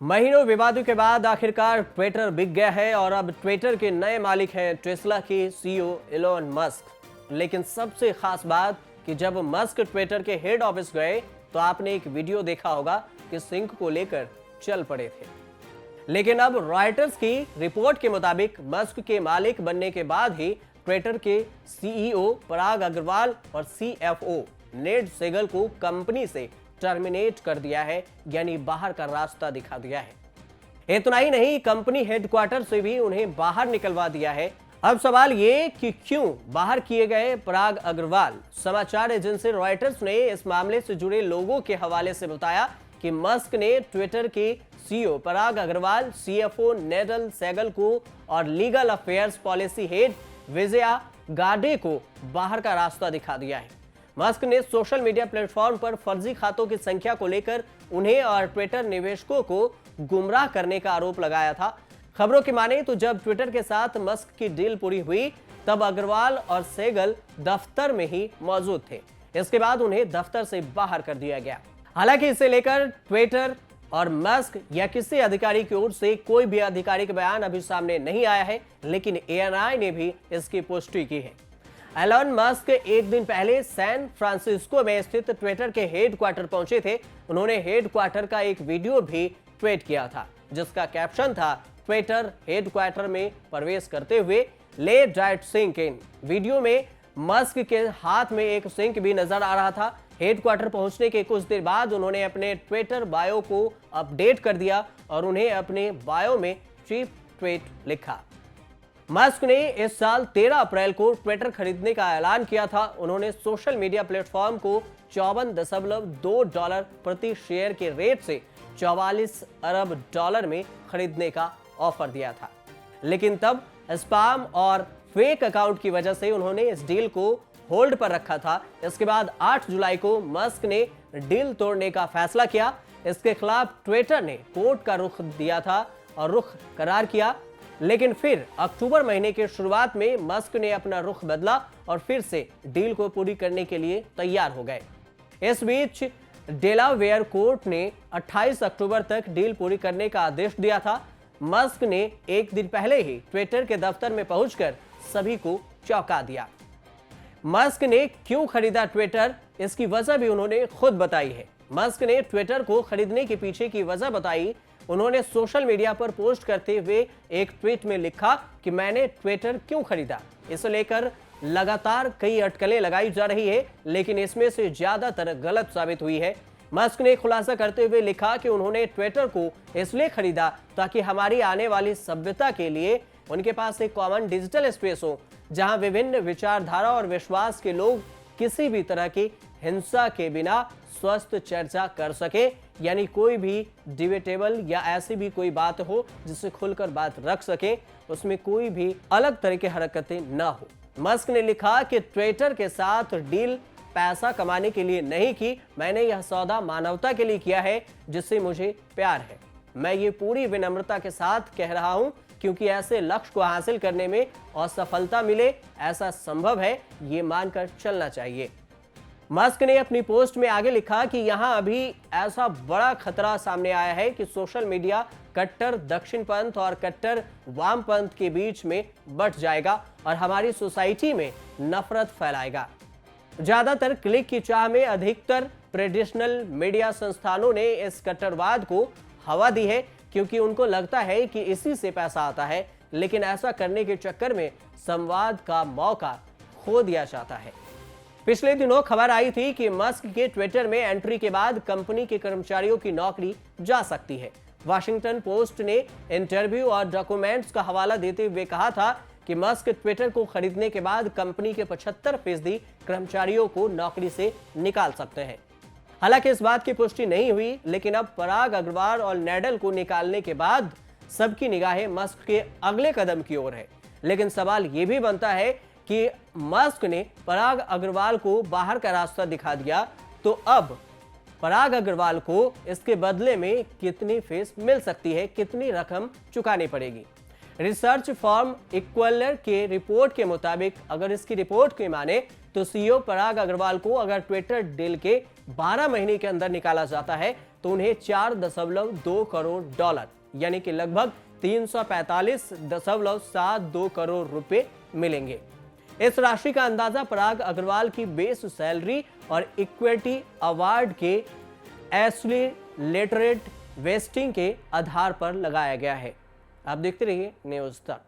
महीनों विवादों के बाद आखिरकार ट्विटर बिक गया है और अब ट्विटर के नए मालिक हैं टेस्ला के सीईओ एलोन मस्क। लेकिन सबसे खास बात कि जब मस्क ट्विटर के हेड ऑफिस गए तो आपने एक वीडियो देखा होगा कि सिंक को लेकर चल पड़े थे। लेकिन अब रॉयटर्स की रिपोर्ट के मुताबिक मस्क के मालिक बनने के बाद ही ट्विटर के सीईओ पराग अग्रवाल और सीएफओ नेड सेगल को कंपनी से टर्मिनेट कर दिया है, यानी बाहर का रास्ता दिखा दिया है। इतना ही नहीं, कंपनी हेडक्वार्टर से भी उन्हें बाहर निकलवा दिया है। अब सवाल ये कि क्यों बाहर किए गए पराग अग्रवाल। समाचार एजेंसी रॉयटर्स ने इस मामले से जुड़े लोगों के हवाले से बताया कि मस्क ने ट्विटर के सीईओ पराग अग्रवाल, सीएफओ नेडल सेगल को और legal affairs policy head Vijaya गाडे को बाहर का रास्ता दिखा दिया है। मस्क ने सोशल मीडिया प्लेटफॉर्म पर फर्जी खातों की संख्या को लेकर उन्हें और ट्विटर निवेशकों को गुमराह करने का आरोप लगाया था। खबरों की माने तो जब ट्विटर के साथ मस्क की डील पूरी हुई तब अग्रवाल और सेगल दफ्तर में ही मौजूद थे। इसके बाद उन्हें दफ्तर से बाहर कर दिया गया। हालांकि इसे लेकर ट्विटर और मस्क या किसी अधिकारी की ओर से कोई भी आधिकारिक बयान अभी सामने नहीं आया है, लेकिन एएनआई ने भी इसकी पुष्टि की है। एलोन मस्क एक दिन पहले सैन फ्रांसिस्को में स्थित ट्विटर के हेडक्वार्टर पहुंचे थे। उन्होंने हेडक्वार्टर का एक वीडियो भी ट्वीट किया था जिसका कैप्शन था, ट्विटर हेडक्वार्टर में प्रवेश करते हुए ले दैट सिंक इन। वीडियो में मस्क के हाथ में एक सिंक भी नजर आ रहा था। हेडक्वार्टर पहुंचने के कुछ देर बाद उन्होंने अपने ट्विटर बायो को अपडेट कर दिया और उन्हें अपने बायो में चीप ट्वीट लिखा। मस्क ने इस साल 13 अप्रैल को ट्विटर खरीदने का ऐलान किया था। उन्होंने सोशल मीडिया प्लेटफॉर्म को $54.2 प्रति शेयर के रेट से 44 अरब डॉलर में खरीदने का ऑफर दिया था, लेकिन तब स्पैम और फेक अकाउंट की वजह से उन्होंने इस डील को होल्ड पर रखा था। इसके बाद 8 जुलाई को मस्क ने डील तोड़ने का फैसला किया। इसके खिलाफ ट्विटर ने कोर्ट का रुख दिया था और रुख करार किया, लेकिन फिर अक्टूबर महीने के शुरुआत में मस्क ने अपना रुख बदला और फिर से डील को पूरी करने के लिए तैयार हो गए। इस बीच डेलावेयर कोर्ट ने 28 अक्टूबर तक डील पूरी करने का आदेश दिया था। मस्क ने एक दिन पहले ही ट्विटर के दफ्तर में पहुंचकर सभी को चौंका दिया। मस्क ने क्यों खरीदा ट्विटर, इसकी वजह भी उन्होंने खुद बताई है। मस्क ने ट्विटर को खरीदने के पीछे की वजह बताई। उन्होंने सोशल मीडिया पर पोस्ट करते हुए एक ट्वीट में लिखा कि मैंने ट्विटर क्यों खरीदा। इसे लेकर लगातार कई अटकलें लगाई जा रही है, लेकिन इसमें से ज्यादातर गलत साबित हुई है। मस्क ने खुलासा करते हुए लिखा कि उन्होंने ट्विटर को इसलिए खरीदा ताकि हमारी आने वाली सभ्यता के लिए उनके पास एक कॉमन डिजिटल स्पेस हो, जहां विभिन्न विचारधारा और विश्वास के लोग किसी भी तरह की हिंसा के बिना स्वस्थ चर्चा कर सके, यानी कोई भी डिबेटेबल या ऐसी भी कोई बात हो जिससे खुलकर बात रख सके, उसमें कोई भी अलग तरह की हरकतें ना हो। मस्क ने लिखा कि ट्विटर के साथ डील पैसा कमाने के लिए नहीं की, मैंने यह सौदा मानवता के लिए किया है जिससे मुझे प्यार है। मैं ये पूरी विनम्रता के साथ कह रहा हूं क्योंकि ऐसे लक्ष्य को हासिल करने में असफलता मिले ऐसा संभव है, ये मानकर चलना चाहिए। मस्क ने अपनी पोस्ट में आगे लिखा कि यहां अभी ऐसा बड़ा खतरा सामने आया है कि सोशल मीडिया कट्टर दक्षिणपंथ और कट्टर वामपंथ के बीच में बंट जाएगा और हमारी सोसाइटी में नफरत फैलाएगा। ज्यादातर क्लिक की चाह में अधिकतर ट्रेडिशनल मीडिया संस्थानों ने इस कट्टरवाद को हवा दी है क्योंकि उनको लगता है कि इसी से पैसा आता है, लेकिन ऐसा करने के चक्कर में संवाद का मौका खो दिया जाता है। पिछले दिनों खबर आई थी कि मस्क के ट्विटर में एंट्री के बाद कंपनी के कर्मचारियों की नौकरी जा सकती है। वाशिंगटन पोस्ट ने इंटरव्यू और डॉक्यूमेंट्स का हवाला देते हुए कहा था कि मस्क ट्विटर को खरीदने के बाद कंपनी के 75% कर्मचारियों को नौकरी से निकाल सकते हैं। हालांकि इस बात की पुष्टि नहीं हुई, लेकिन अब पराग अग्रवाल और नेडल को निकालने के बाद सबकी निगाहें मस्क के अगले कदम की ओर है। लेकिन सवाल यह भी बनता है कि मस्क ने पराग अग्रवाल को बाहर का रास्ता दिखा दिया, तो अब पराग अग्रवाल को इसके बदले में कितनी फीस मिल सकती है, कितनी रकम चुकानी पड़ेगी। रिसर्च फर्म इक्वलर के रिपोर्ट के मुताबिक अगर इसकी रिपोर्ट की माने तो सीईओ पराग अग्रवाल को अगर ट्विटर डील के 12 महीने के अंदर निकाला जाता है तो उन्हें 4.2 करोड़ डॉलर यानी कि लगभग 345.72 करोड़ रुपए मिलेंगे। इस राशि का अंदाजा पराग अग्रवाल की बेस सैलरी और इक्विटी अवार्ड के एक्सीलरेटेड वेस्टिंग के आधार पर लगाया गया है। आप देखते रहिए न्यूज़ तक।